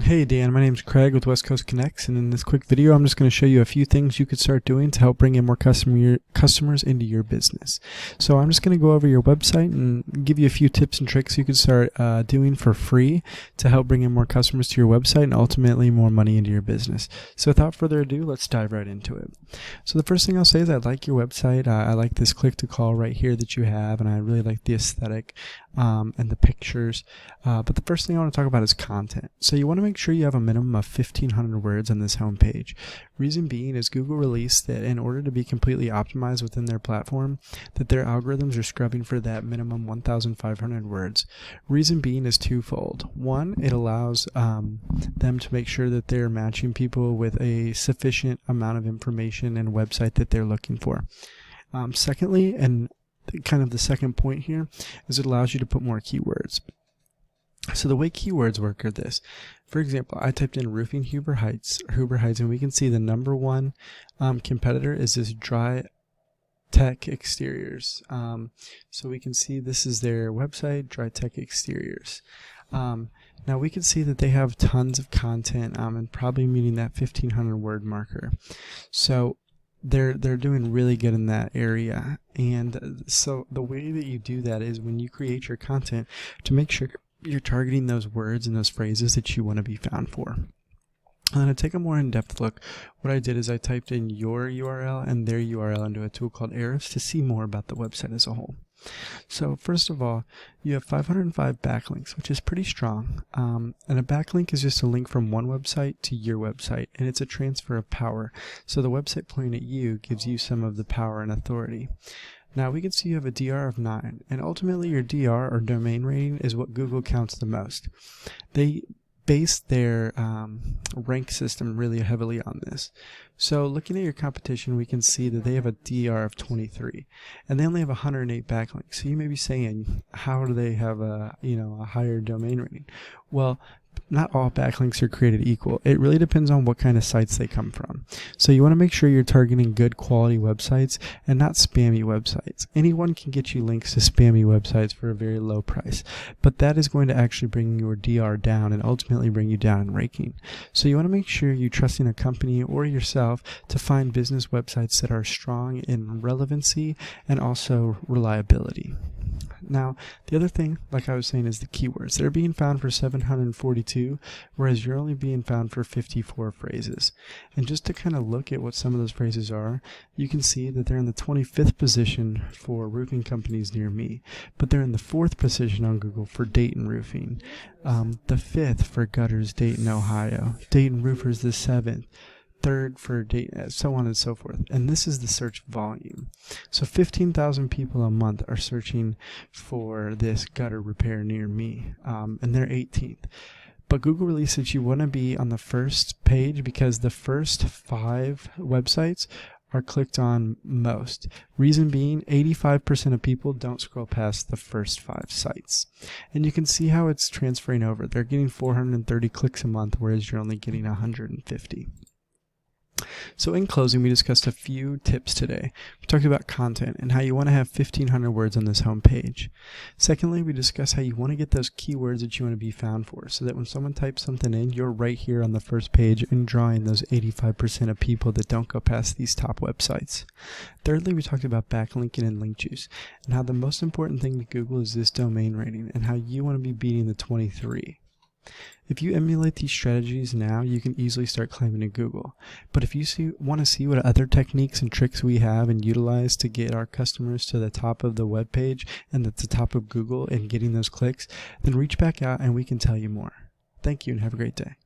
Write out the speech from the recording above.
Hey Dan, my name's Craig with West Coast Connects, and in this quick video I'm just going to show you a few things you could start doing to help bring in more customers into your business. So I'm just going to go over your website and give you a few tips and tricks you could start doing for free to help bring in more customers to your website and ultimately more money into your business. So without further ado, let's dive right into it. So the first thing I'll say is I like your website. I like this click to call right here that you have, and I really like the aesthetic and the pictures. But the first thing I want to talk about is content. So you want to make sure you have a minimum of 1,500 words on this homepage. Reason being is Google released that in order to be completely optimized within their platform, that their algorithms are scrubbing for that minimum 1,500 words. Reason being is twofold. One, it allows them to make sure that they're matching people with a sufficient amount of information and website that they're looking for. Secondly, and kind of the second point here, is it allows you to put more keywords. So the way keywords work are this. For example, I typed in roofing Huber Heights, and we can see the number one competitor is this Dry Tech Exteriors. So we can see this is their website, Dry Tech Exteriors. Now we can see that they have tons of content and probably meeting that 1,500 word marker. So they're doing really good in that area. And so the way that you do that is when you create your content to make sure you're targeting those words and those phrases that you want to be found for. And then to take a more in-depth look, what I did is I typed in your URL and their URL into a tool called Ahrefs to see more about the website as a whole. So first of all, you have 505 backlinks, which is pretty strong. And a backlink is just a link from one website to your website, and it's a transfer of power. So the website pointing at you gives you some of the power and authority. Now we can see you have a DR of 9, and ultimately your DR or domain rating is what Google counts the most. They base their rank system really heavily on this. So looking at your competition, we can see that they have a DR of 23, and they only have 108 backlinks. So you may be saying, how do they have a higher domain rating? Well, not all backlinks are created equal. It really depends on what kind of sites they come from. So you want to make sure you're targeting good quality websites and not spammy websites. Anyone can get you links to spammy websites for a very low price, but that is going to actually bring your DR down and ultimately bring you down in ranking. So you want to make sure you trust in a company or yourself to find business websites that are strong in relevancy and also reliability. Now, the other thing, like I was saying, is the keywords. They're being found for 742, whereas you're only being found for 54 phrases. And just to kind of look at what some of those phrases are, you can see that they're in the 25th position for roofing companies near me, but they're in the 4th position on Google for Dayton Roofing, the 5th for Gutters, Dayton, Ohio, Dayton Roofers the 7th, 3rd for Dayton, so on and so forth. And this is the search volume. So 15,000 people a month are searching for this gutter repair near me, and they're 18th. But Google released that you want to be on the first page because the first 5 websites are clicked on most. Reason being, 85% of people don't scroll past the first 5 sites. And you can see how it's transferring over. They're getting 430 clicks a month, whereas you're only getting 150. So in closing, we discussed a few tips today. We talked about content and how you want to have 1,500 words on this home page. Secondly, we discussed how you want to get those keywords that you want to be found for, so that when someone types something in, you're right here on the first page and drawing those 85% of people that don't go past these top websites. Thirdly, we talked about backlinking and link juice, and how the most important thing to Google is this domain rating, and how you want to be beating the 23. If you emulate these strategies now, you can easily start climbing to Google. But if you want to see what other techniques and tricks we have and utilize to get our customers to the top of the web page and at the top of Google and getting those clicks, then reach back out and we can tell you more. Thank you and have a great day.